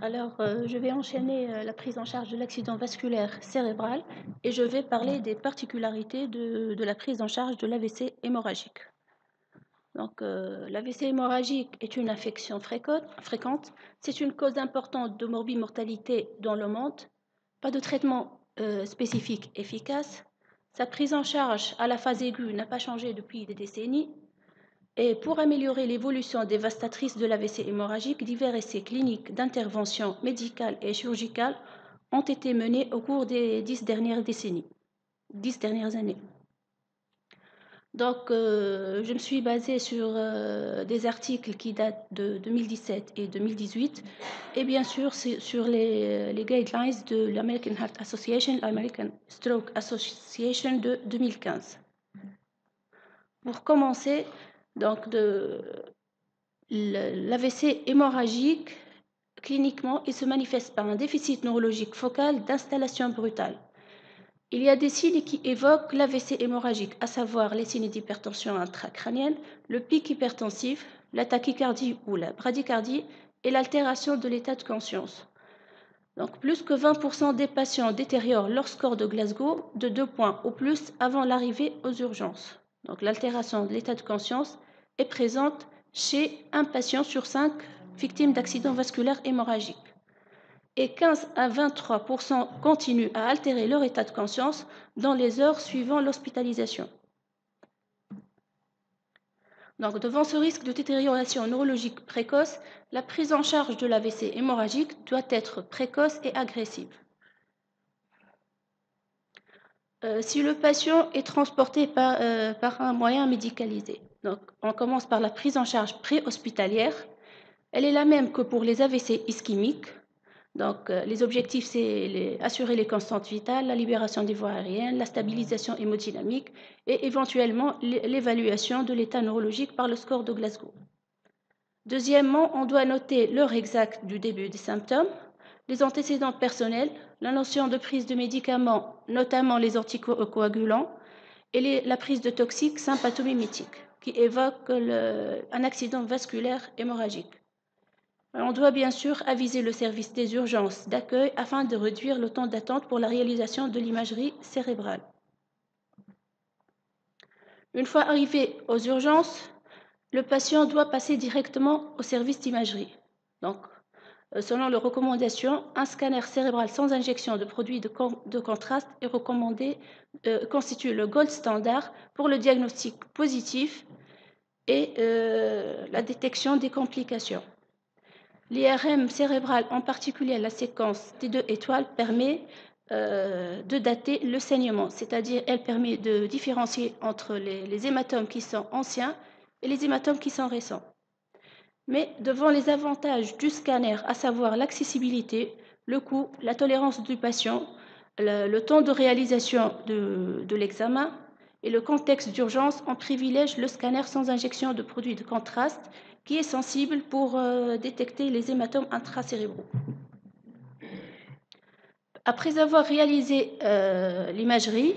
Je vais enchaîner la prise en charge de l'accident vasculaire cérébral et je vais parler des particularités de la prise en charge de l'AVC hémorragique. L'AVC hémorragique est une affection fréquente. C'est une cause importante de morbimortalité dans le monde. Pas de traitement spécifique efficace. Sa prise en charge à la phase aiguë n'a pas changé depuis des décennies. Et pour améliorer l'évolution dévastatrice de l'AVC hémorragique, divers essais cliniques d'intervention médicale et chirurgicale ont été menés au cours des 10 dernières années. Je me suis basée sur des articles qui datent de 2017 et 2018 et bien sûr sur les guidelines de l'American Heart Association, l'American Stroke Association de 2015. Pour commencer, l'AVC hémorragique, cliniquement, il se manifeste par un déficit neurologique focal d'installation brutale. Il y a des signes qui évoquent l'AVC hémorragique, à savoir les signes d'hypertension intracrânienne, le pic hypertensif, la tachycardie ou la bradycardie et l'altération de l'état de conscience. Donc, plus que 20% des patients détériorent leur score de Glasgow de 2 points ou plus avant l'arrivée aux urgences. Donc, l'altération de l'état de conscience est présente chez un patient sur 5 victimes d'accidents vasculaires hémorragiques. Et 15 à 23% continuent à altérer leur état de conscience dans les heures suivant l'hospitalisation. Donc, devant ce risque de détérioration neurologique précoce, la prise en charge de l'AVC hémorragique doit être précoce et agressive. Si le patient est transporté par un moyen médicalisé, donc on commence par la prise en charge préhospitalière. Elle est la même que pour les AVC ischémiques. Les objectifs, c'est assurer les constantes vitales, la libération des voies aériennes, la stabilisation hémodynamique et éventuellement l'évaluation de l'état neurologique par le score de Glasgow. Deuxièmement, on doit noter l'heure exacte du début des symptômes, les antécédents personnels, la notion de prise de médicaments, notamment les anticoagulants, et la prise de toxiques sympathomimétiques qui évoquent un accident vasculaire hémorragique. On doit bien sûr aviser le service des urgences d'accueil afin de réduire le temps d'attente pour la réalisation de l'imagerie cérébrale. Une fois arrivé aux urgences, le patient doit passer directement au service d'imagerie. Selon les recommandations, un scanner cérébral sans injection de produits de contraste est recommandé, constitue le gold standard pour le diagnostic positif et la détection des complications. L'IRM cérébral, en particulier la séquence T2 étoiles, permet de dater le saignement, c'est-à-dire elle permet de différencier entre les hématomes qui sont anciens et les hématomes qui sont récents. Mais devant les avantages du scanner, à savoir l'accessibilité, le coût, la tolérance du patient, le temps de réalisation de l'examen et le contexte d'urgence, on privilège le scanner sans injection de produits de contraste qui est sensible pour détecter les hématomes intracérébraux. Après avoir réalisé l'imagerie,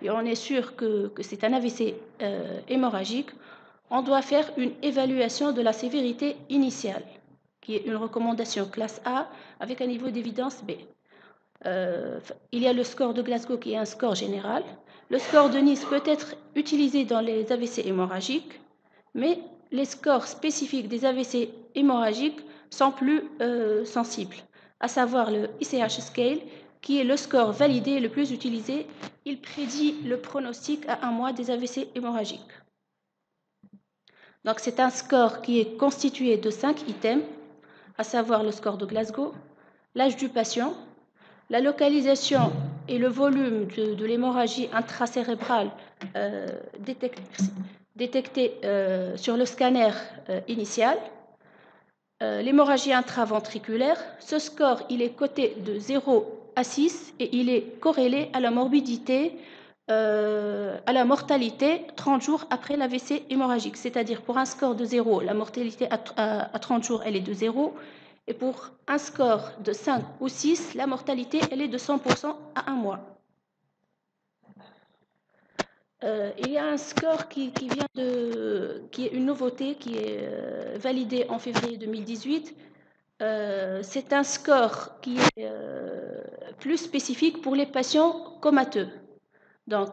et on est sûr que c'est un AVC hémorragique, on doit faire une évaluation de la sévérité initiale, qui est une recommandation classe A avec un niveau d'évidence B. Il y a le score de Glasgow qui est un score général. Le score de Nice peut être utilisé dans les AVC hémorragiques, mais les scores spécifiques des AVC hémorragiques sont plus sensibles, à savoir le ICH scale, qui est le score validé le plus utilisé. Il prédit le pronostic à 1 mois des AVC hémorragiques. Donc, c'est un score qui est constitué de 5 items, à savoir le score de Glasgow, l'âge du patient, la localisation et le volume de l'hémorragie intracérébrale détectée sur le scanner initial, l'hémorragie intraventriculaire. Ce score, il est coté de 0 à 6 et il est corrélé à la morbidité, à la mortalité 30 jours après l'AVC hémorragique. C'est-à-dire pour un score de 0, la mortalité à 30 jours, elle est de 0. Et pour un score de 5 ou 6, la mortalité, elle est de 100% à 1 mois. Il y a un score qui est une nouveauté, qui est validé en février 2018, c'est un score qui est plus spécifique pour les patients comateux. Donc,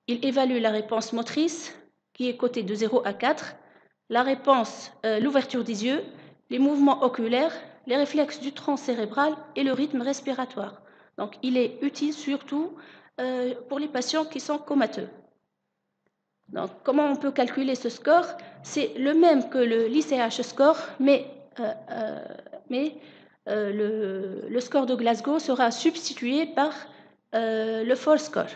il évalue la réponse motrice, qui est cotée de 0 à 4, la réponse, l'ouverture des yeux, les mouvements oculaires, les réflexes du tronc cérébral et le rythme respiratoire. Donc, il est utile surtout pour les patients qui sont comateux. Donc, comment on peut calculer ce score? C'est le même que l'ICH score, mais le score de Glasgow sera substitué par le FOR score.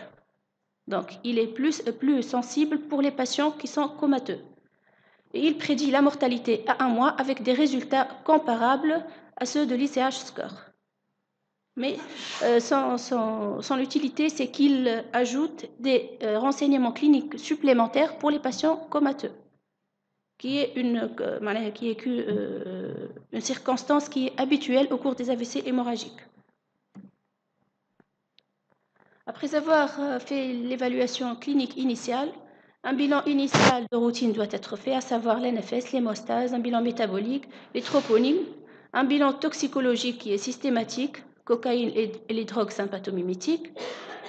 Donc, il est plus sensible pour les patients qui sont comateux. Et il prédit la mortalité à 1 mois avec des résultats comparables à ceux de l'ICH score. Mais son utilité, c'est qu'il ajoute des renseignements cliniques supplémentaires pour les patients comateux, qui est une circonstance qui est habituelle au cours des AVC hémorragiques. Après avoir fait l'évaluation clinique initiale, un bilan initial de routine doit être fait, à savoir l'NFS, l'hémostase, un bilan métabolique, les troponines, un bilan toxicologique qui est systématique, cocaïne et les drogues sympathomimétiques,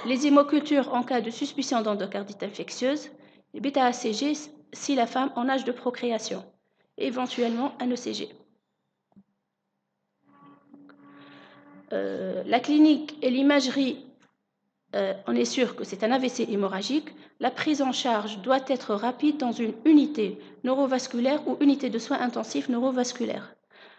les hémocultures en cas de suspicion d'endocardite infectieuse, les bêta-ACG si la femme en âge de procréation, et éventuellement un ECG. La clinique et l'imagerie, on est sûr que c'est un AVC hémorragique. La prise en charge doit être rapide dans une unité neurovasculaire ou unité de soins intensifs neurovasculaires.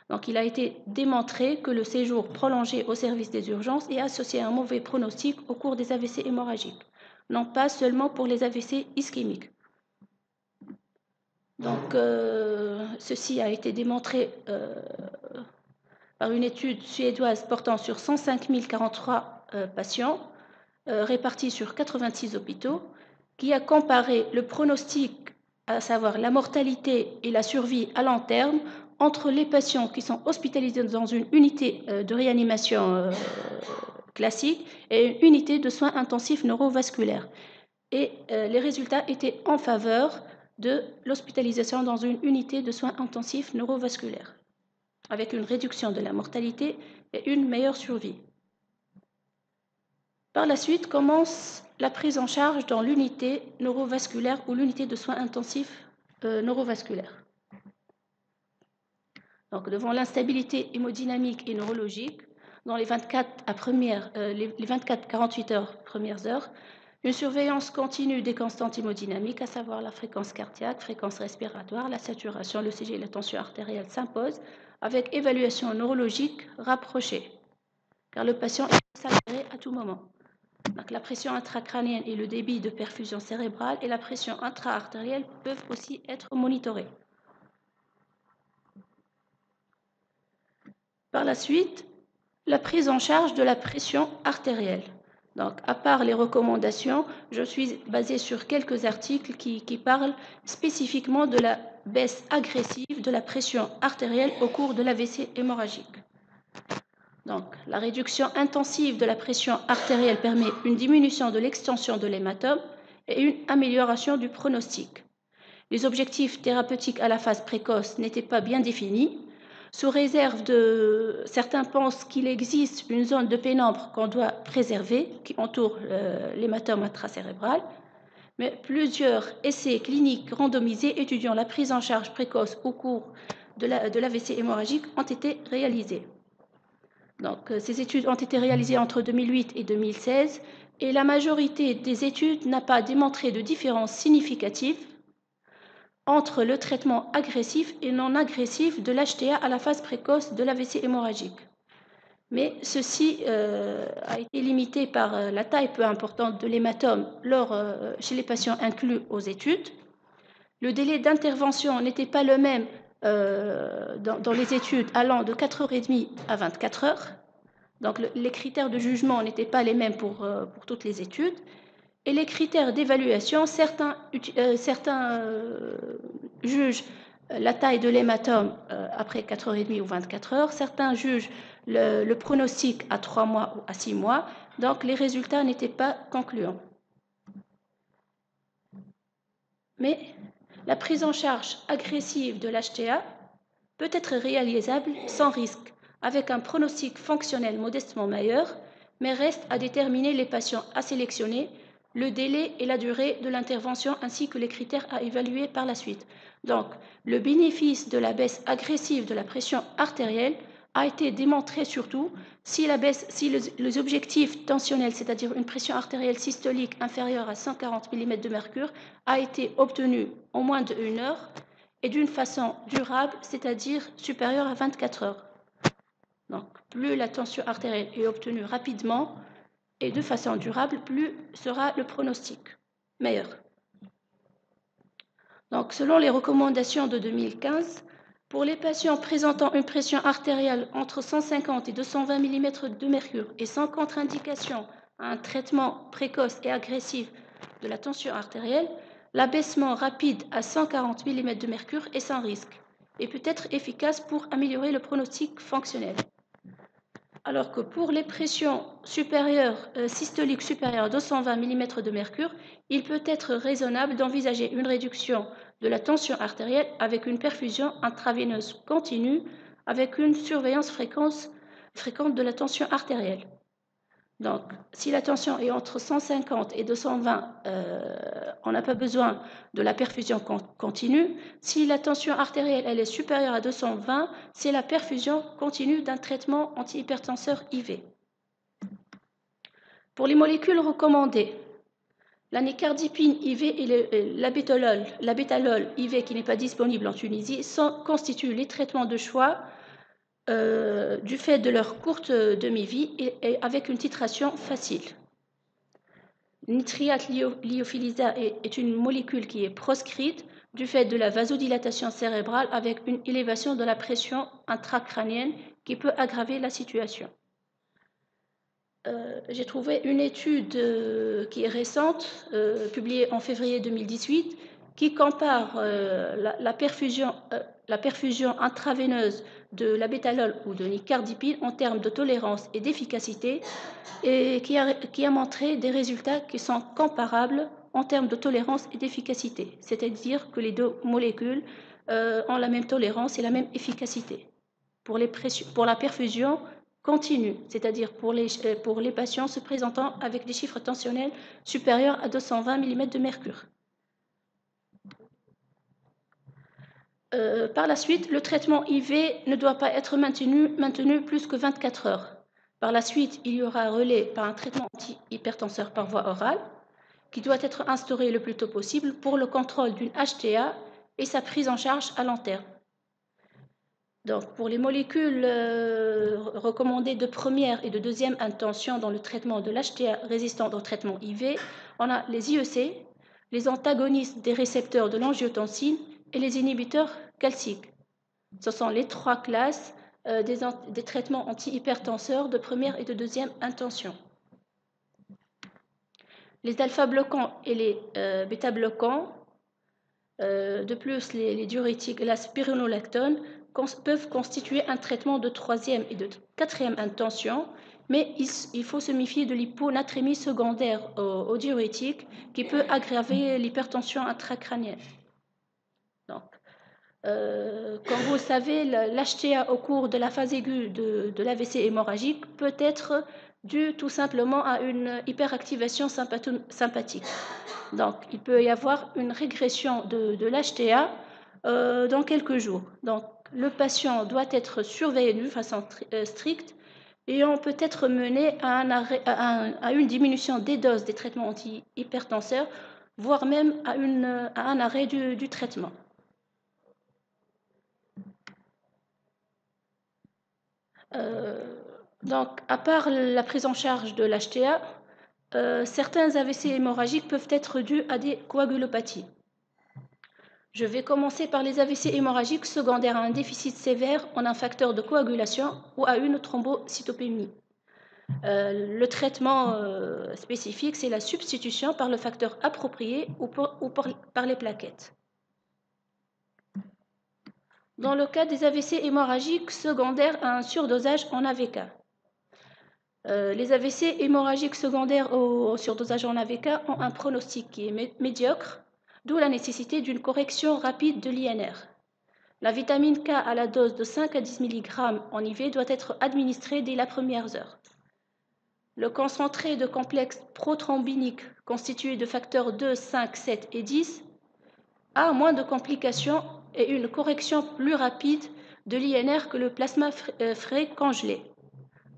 Donc, il a été démontré que le séjour prolongé au service des urgences est associé à un mauvais pronostic au cours des AVC hémorragiques, non pas seulement pour les AVC ischémiques. Donc, ceci a été démontré par une étude suédoise portant sur 105 043 patients répartis sur 86 hôpitaux, qui a comparé le pronostic, à savoir la mortalité et la survie à long terme, entre les patients qui sont hospitalisés dans une unité de réanimation classique et une unité de soins intensifs neurovasculaires. Et les résultats étaient en faveur de l'hospitalisation dans une unité de soins intensifs neurovasculaires, avec une réduction de la mortalité et une meilleure survie. Par la suite commence la prise en charge dans l'unité neurovasculaire ou l'unité de soins intensifs neurovasculaires. Donc, devant l'instabilité hémodynamique et neurologique, dans les 24-48 heures premières heures, une surveillance continue des constantes hémodynamiques, à savoir la fréquence cardiaque, fréquence respiratoire, la saturation, le CG et la tension artérielle s'imposent, avec évaluation neurologique rapprochée, car le patient est s'altérer à tout moment. Donc, la pression intracrânienne et le débit de perfusion cérébrale et la pression intra-artérielle peuvent aussi être monitorés. Par la suite, la prise en charge de la pression artérielle. Donc, à part les recommandations, je suis basée sur quelques articles qui parlent spécifiquement de la baisse agressive de la pression artérielle au cours de l'AVC hémorragique. Donc, la réduction intensive de la pression artérielle permet une diminution de l'extension de l'hématome et une amélioration du pronostic. Les objectifs thérapeutiques à la phase précoce n'étaient pas bien définis. Sous réserve de certains pensent qu'il existe une zone de pénombre qu'on doit préserver, qui entoure l'hématome intracérébral, mais plusieurs essais cliniques randomisés étudiant la prise en charge précoce au cours de l'AVC hémorragique ont été réalisés. Donc, ces études ont été réalisées entre 2008 et 2016 et la majorité des études n'a pas démontré de différence significative entre le traitement agressif et non agressif de l'HTA à la phase précoce de l'AVC hémorragique. Mais ceci a été limité par la taille peu importante de l'hématome chez les patients inclus aux études. Le délai d'intervention n'était pas le même dans les études allant de 4h30 à 24 heures. Donc les critères de jugement n'étaient pas les mêmes pour toutes les études. Et les critères d'évaluation, certains jugent la taille de l'hématome après 4h30 ou 24 heures, certains jugent le pronostic à 3 mois ou à 6 mois, donc les résultats n'étaient pas concluants. Mais la prise en charge agressive de l'HTA peut être réalisable sans risque avec un pronostic fonctionnel modestement meilleur, mais reste à déterminer les patients à sélectionner, le délai et la durée de l'intervention ainsi que les critères à évaluer par la suite. Donc, le bénéfice de la baisse agressive de la pression artérielle a été démontré surtout si les objectifs tensionnels, c'est-à-dire une pression artérielle systolique inférieure à 140 mm de mercure, a été obtenue en moins d'1 heure et d'une façon durable, c'est-à-dire supérieure à 24 heures. Donc, plus la tension artérielle est obtenue rapidement et de façon durable, plus sera le pronostic meilleur. Donc, selon les recommandations de 2015, pour les patients présentant une pression artérielle entre 150 et 220 mm de mercure et sans contre-indication à un traitement précoce et agressif de la tension artérielle, l'abaissement rapide à 140 mm de mercure est sans risque et peut être efficace pour améliorer le pronostic fonctionnel. Alors que pour les pressions systoliques supérieures à 220 mm de mercure, il peut être raisonnable d'envisager une réduction de la tension artérielle avec une perfusion intraveineuse continue avec une surveillance fréquente de la tension artérielle. Donc, si la tension est entre 150 et 220, on n'a pas besoin de la perfusion continue. Si la tension artérielle elle est supérieure à 220, c'est la perfusion continue d'un traitement antihypertenseur IV. Pour les molécules recommandées, la nicardipine IV et l'abétalol IV qui n'est pas disponible en Tunisie constituent les traitements de choix du fait de leur courte demi-vie et avec une titration facile. Nitriate lyophilisat est une molécule qui est proscrite du fait de la vasodilatation cérébrale avec une élévation de la pression intracrânienne qui peut aggraver la situation. J'ai trouvé une étude qui est récente, publiée en février 2018, qui compare la perfusion intraveineuse de l'abétalol ou de nicardipine en termes de tolérance et d'efficacité et qui a montré des résultats qui sont comparables en termes de tolérance et d'efficacité, c'est-à-dire que les deux molécules ont la même tolérance et la même efficacité. Pour la perfusion continue, c'est-à-dire pour les patients se présentant avec des chiffres tensionnels supérieurs à 220 mm de mercure. Par la suite, le traitement IV ne doit pas être maintenu plus que 24 heures. Par la suite, il y aura un relais par un traitement antihypertenseur par voie orale qui doit être instauré le plus tôt possible pour le contrôle d'une HTA et sa prise en charge à long terme. Donc, pour les molécules recommandées de première et de deuxième intention dans le traitement de l'HTA résistant au traitement IV, on a les IEC, les antagonistes des récepteurs de l'angiotensine et les inhibiteurs calciques. Ce sont les trois classes des traitements antihypertenseurs de première et de deuxième intention. Les alpha-bloquants et les bêta-bloquants, de plus les diurétiques et la spironolactone, peuvent constituer un traitement de troisième et de quatrième intention, mais il faut se méfier de l'hyponatrémie secondaire aux diurétiques qui peut aggraver l'hypertension intracrânienne. Donc, comme vous le savez, l'HTA au cours de la phase aiguë de l'AVC hémorragique peut être due tout simplement à une hyperactivation sympathique. Donc, il peut y avoir une régression de l'HTA dans quelques jours. Donc, le patient doit être surveillé de façon stricte et on peut être mené à une diminution des doses des traitements antihypertenseurs, voire même à un arrêt du traitement. Donc, à part la prise en charge de l'HTA, certains AVC hémorragiques peuvent être dus à des coagulopathies. Je vais commencer par les AVC hémorragiques secondaires à un déficit sévère en un facteur de coagulation ou à une thrombocytopénie. Le traitement spécifique, c'est la substitution par le facteur approprié ou par les plaquettes. Dans le cas des AVC hémorragiques secondaires à un surdosage en AVK, les AVC hémorragiques secondaires au surdosage en AVK ont un pronostic qui est médiocre, d'où la nécessité d'une correction rapide de l'INR. La vitamine K à la dose de 5 à 10 mg en IV doit être administrée dès la première heure. Le concentré de complexe prothrombinique constitué de facteurs 2, 5, 7 et 10 a moins de complications et une correction plus rapide de l'INR que le plasma frais congelé.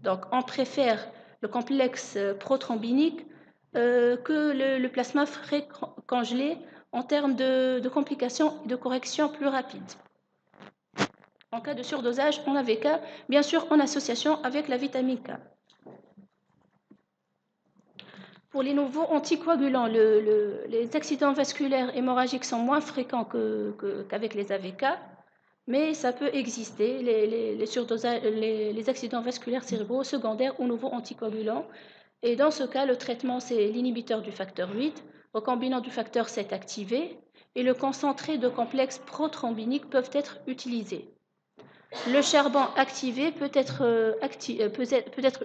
Donc, on préfère le complexe prothrombinique que le plasma frais congelé en termes de complications et de correction plus rapides. En cas de surdosage en AVK, bien sûr en association avec la vitamine K. Pour les nouveaux anticoagulants, les accidents vasculaires hémorragiques sont moins fréquents qu'avec les AVK, mais ça peut exister, les accidents vasculaires cérébraux secondaires aux nouveaux anticoagulants. Et dans ce cas, le traitement, c'est l'inhibiteur du facteur 8, recombinant du facteur 7 activé, et le concentré de complexe prothrombinique peuvent être utilisés. Le charbon activé peut être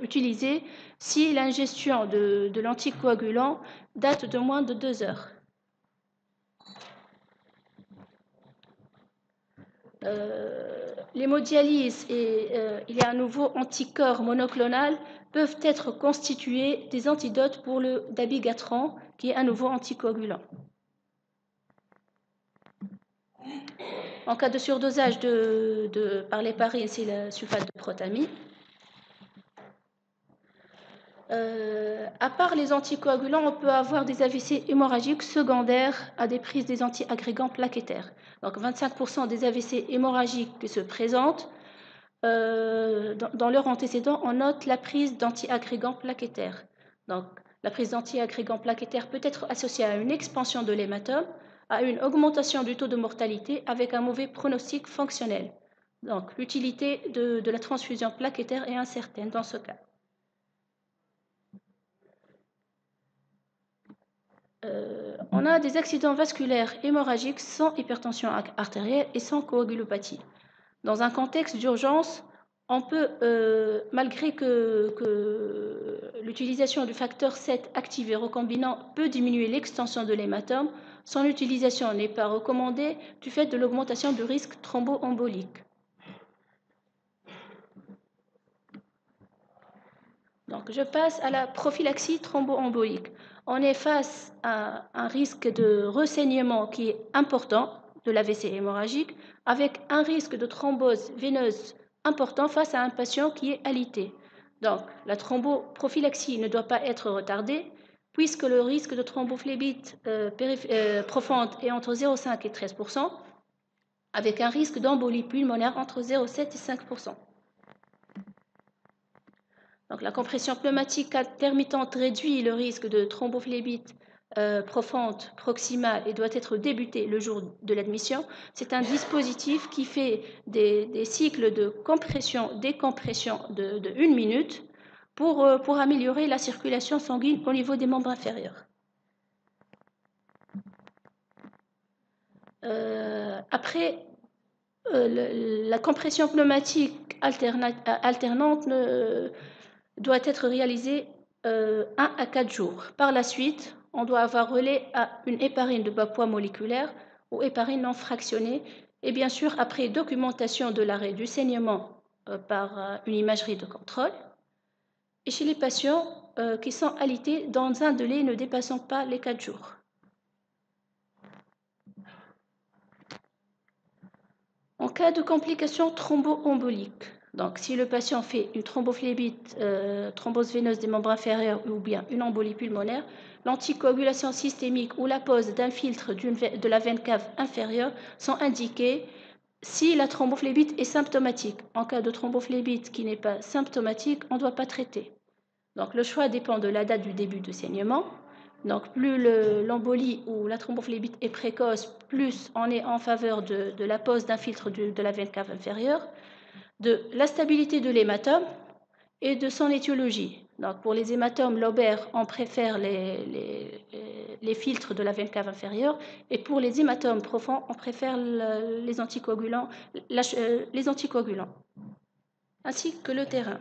utilisé si l'ingestion de l'anticoagulant date de moins de 2 heures. L'hémodialyse et il y a un nouveau anticorps monoclonal peuvent être constitués des antidotes pour le dabigatran, qui est un nouveau anticoagulant. En cas de surdosage par l'héparine, c'est le sulfate de protamine. À part les anticoagulants, on peut avoir des AVC hémorragiques secondaires à des prises des antiagrégants plaquettaires. Donc 25% des AVC hémorragiques qui se présentent, dans leur antécédent, on note la prise d'antiagrégants plaquettaires. Donc la prise d'antiagrégants plaquettaires peut être associée à une expansion de l'hématome, à une augmentation du taux de mortalité avec un mauvais pronostic fonctionnel. Donc l'utilité de la transfusion plaquettaire est incertaine dans ce cas. On a des accidents vasculaires hémorragiques sans hypertension artérielle et sans coagulopathie. Dans un contexte d'urgence, on peut, malgré que l'utilisation du facteur 7 activé recombinant peut diminuer l'extension de l'hématome, son utilisation n'est pas recommandée du fait de l'augmentation du risque thromboembolique. Donc, je passe à la prophylaxie thromboembolique. On est face à un risque de ressaignement qui est important de l'AVC hémorragique, avec un risque de thrombose veineuse important face à un patient qui est alité. Donc, la thromboprophylaxie ne doit pas être retardée, puisque le risque de thrombophlébite profonde est entre 0,5 et 13%, avec un risque d'embolie pulmonaire entre 0,7 et 5%. Donc, la compression pneumatique intermittente réduit le risque de thrombophlébite profonde proximale et doit être débutée le jour de l'admission. C'est un dispositif qui fait des cycles de compression-décompression de 1 minute pour améliorer la circulation sanguine au niveau des membres inférieurs. Après, la compression pneumatique alternante doit être réalisée 1 à 4 jours. Par la suite, on doit avoir relais à une héparine de bas poids moléculaire ou héparine non fractionnée. Et bien sûr, après documentation de l'arrêt du saignement par une imagerie de contrôle. Et chez les patients qui sont alités dans un délai ne dépassant pas les 4 jours. En cas de complications thromboemboliques, donc si le patient fait une thrombophlébite, thrombose veineuse des membres inférieurs ou bien une embolie pulmonaire, l'anticoagulation systémique ou la pose d'un filtre de la veine cave inférieure sont indiquées si la thrombophlébite est symptomatique. En cas de thrombophlébite qui n'est pas symptomatique, on ne doit pas traiter. Donc le choix dépend de la date du début de saignement. Donc, plus l'embolie ou la thrombophlébite est précoce, plus on est en faveur de la pose d'un filtre de la veine cave inférieure, de la stabilité de l'hématome et de son étiologie. Donc, pour les hématomes lobaires, on préfère les filtres de la veine cave inférieure, et pour les hématomes profonds, on préfère les anticoagulants, ainsi que le terrain.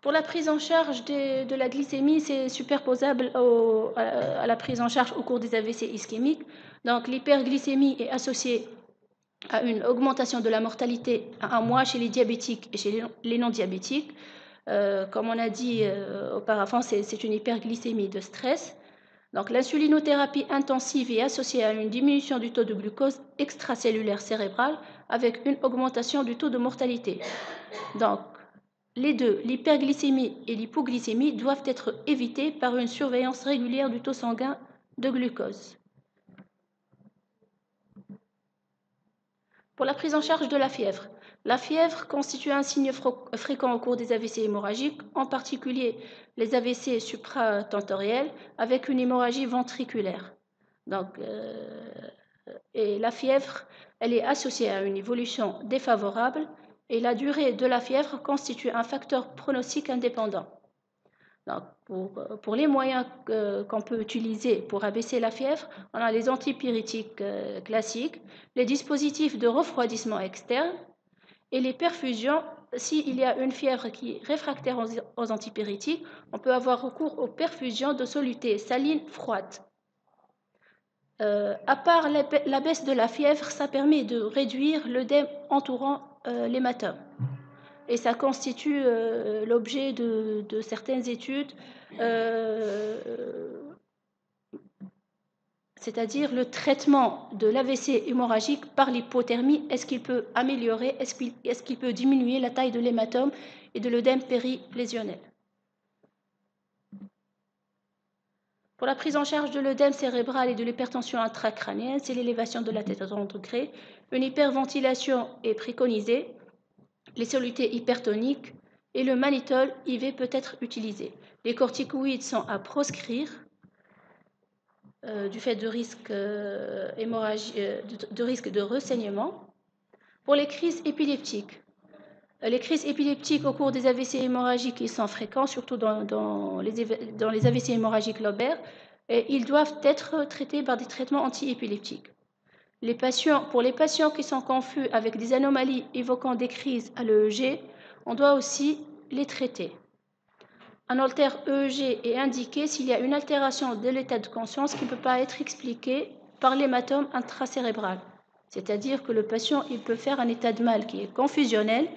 Pour la prise en charge de la glycémie, c'est superposable à la prise en charge au cours des AVC ischémiques. Donc, l'hyperglycémie est associée à une augmentation de la mortalité à un mois chez les diabétiques et chez les non-diabétiques. Comme on a dit auparavant, c'est une hyperglycémie de stress. Donc, l'insulinothérapie intensive est associée à une diminution du taux de glucose extracellulaire cérébral avec une augmentation du taux de mortalité. Donc, les deux, l'hyperglycémie et l'hypoglycémie, doivent être évités par une surveillance régulière du taux sanguin de glucose. Pour la prise en charge de la fièvre constitue un signe fréquent au cours des AVC hémorragiques, en particulier les AVC supratentoriels avec une hémorragie ventriculaire. Donc, et la fièvre, elle est associée à une évolution défavorable et la durée de la fièvre constitue un facteur pronostic indépendant. Donc, pour les moyens qu'on peut utiliser pour abaisser la fièvre, on a les antipyrétiques classiques, les dispositifs de refroidissement externe et les perfusions. S'il y a une fièvre qui est réfractaire aux antipyrétiques, on peut avoir recours aux perfusions de solutés salines froides. À part la baisse de la fièvre, ça permet de réduire l'œdème entourant l'hématome. Et ça constitue l'objet de certaines études, c'est-à-dire le traitement de l'AVC hémorragique par l'hypothermie. Est-ce qu'il peut améliorer, est-ce qu'il peut diminuer la taille de l'hématome et de l'œdème périlésionnel? Pour la prise en charge de l'œdème cérébral et de l'hypertension intracrânienne, c'est l'élévation de la tête à 30 degrés. Une hyperventilation est préconisée. Les solutés hypertoniques et le mannitol IV peut être utilisé. Les corticoïdes sont à proscrire du fait de risque de ressaignement. Pour les crises épileptiques, au cours des AVC hémorragiques, ils sont fréquents, surtout dans les AVC hémorragiques lobaires, et ils doivent être traités par des traitements antiépileptiques. Pour les patients qui sont confus avec des anomalies évoquant des crises à l'EEG, on doit aussi les traiter. Un Holter EEG est indiqué s'il y a une altération de l'état de conscience qui ne peut pas être expliquée par l'hématome intracérébral. C'est-à-dire que le patient il peut faire un état de mal qui est confusionnel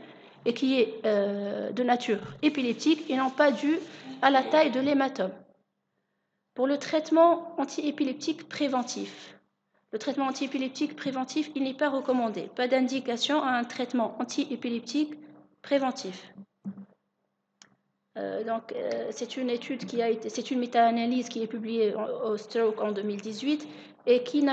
et qui est de nature épileptique et non pas dû à la taille de l'hématome. Pour le traitement antiépileptique préventif, il n'est pas recommandé. Pas d'indication à un traitement antiépileptique préventif. C'est une étude c'est une méta-analyse qui est publiée au Stroke en 2018 et qui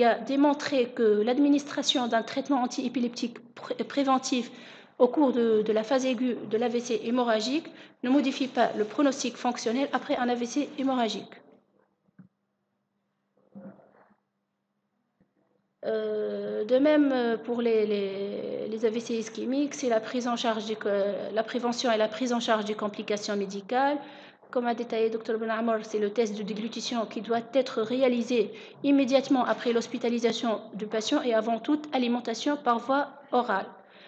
a démontré que l'administration d'un traitement antiépileptique préventif au cours de la phase aiguë de l'AVC hémorragique ne modifie pas le pronostic fonctionnel après un AVC hémorragique. De même, pour les AVC ischémiques, c'est la prévention et la prise en charge des complications médicales. Comme a détaillé Dr Benamor, c'est le test de déglutition qui doit être réalisé immédiatement après l'hospitalisation du patient et avant toute alimentation par voie orale.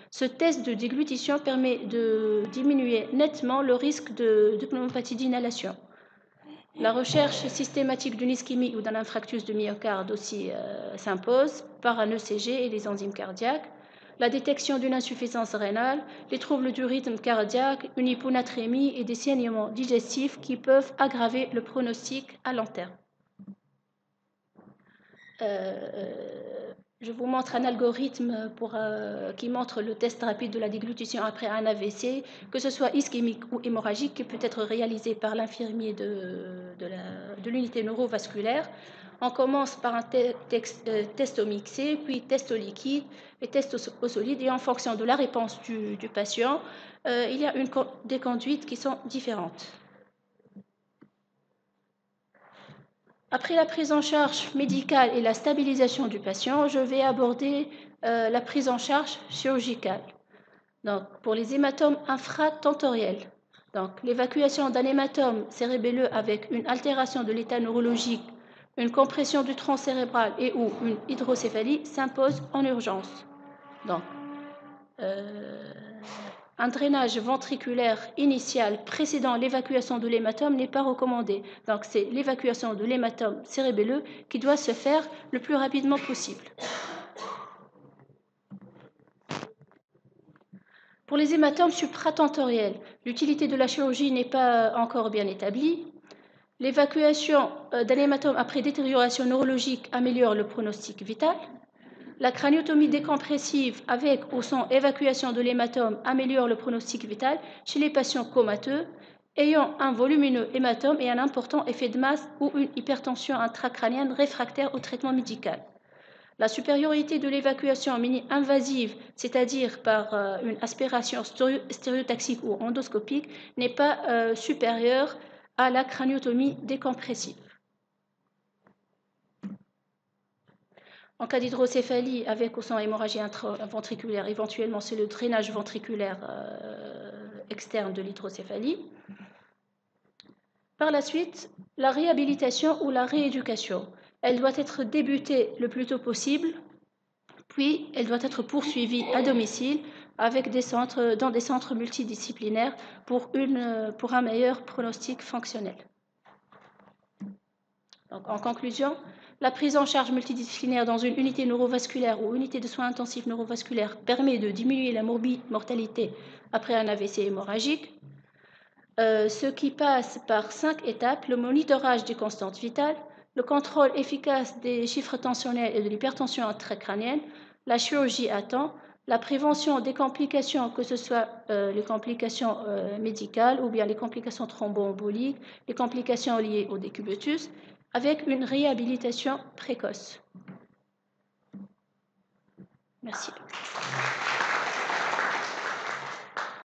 Ce test de déglutition permet de diminuer nettement le risque de pneumopathie d'inhalation. La recherche systématique d'une ischémie ou d'un infarctus de myocarde aussi s'impose par un ECG et les enzymes cardiaques. La détection d'une insuffisance rénale, les troubles du rythme cardiaque, une hyponatrémie et des saignements digestifs qui peuvent aggraver le pronostic à long terme. Je vous montre un algorithme qui montre le test rapide de la déglutition après un AVC, que ce soit ischémique ou hémorragique, qui peut être réalisé par l'infirmier de l'unité neurovasculaire. On commence par un test au mixé, puis test au liquide et test au solide. Et en fonction de la réponse du patient, il y a des conduites qui sont différentes. Après la prise en charge médicale et la stabilisation du patient, je vais aborder la prise en charge chirurgicale. Donc, pour les hématomes infratentoriels, donc l'évacuation d'un hématome cérébelleux avec une altération de l'état neurologique, une compression du tronc cérébral et ou une hydrocéphalie s'impose en urgence. Donc, un drainage ventriculaire initial précédant l'évacuation de l'hématome n'est pas recommandé. Donc, c'est l'évacuation de l'hématome cérébelleux qui doit se faire le plus rapidement possible. Pour les hématomes supratentoriels, l'utilité de la chirurgie n'est pas encore bien établie. L'évacuation d'un hématome après détérioration neurologique améliore le pronostic vital. La craniotomie décompressive avec ou sans évacuation de l'hématome améliore le pronostic vital chez les patients comateux ayant un volumineux hématome et un important effet de masse ou une hypertension intracrânienne réfractaire au traitement médical. La supériorité de l'évacuation mini-invasive, c'est-à-dire par une aspiration stéréotaxique ou endoscopique, n'est pas supérieure à la craniotomie décompressive. En cas d'hydrocéphalie avec ou sans hémorragie intraventriculaire, éventuellement c'est le drainage ventriculaire externe de l'hydrocéphalie. Par la suite, la réhabilitation ou la rééducation, elle doit être débutée le plus tôt possible, puis elle doit être poursuivie à domicile avec dans des centres multidisciplinaires pour un meilleur pronostic fonctionnel. Donc, en conclusion, la prise en charge multidisciplinaire dans une unité neurovasculaire ou unité de soins intensifs neurovasculaires permet de diminuer la mortalité après un AVC hémorragique, ce qui passe par 5 étapes: le monitorage des constantes vitales, le contrôle efficace des chiffres tensionnels et de l'hypertension intracrânienne, la chirurgie à temps, la prévention des complications, que ce soit les complications médicales ou bien les complications thromboemboliques, les complications liées au décubitus, avec une réhabilitation précoce. Merci.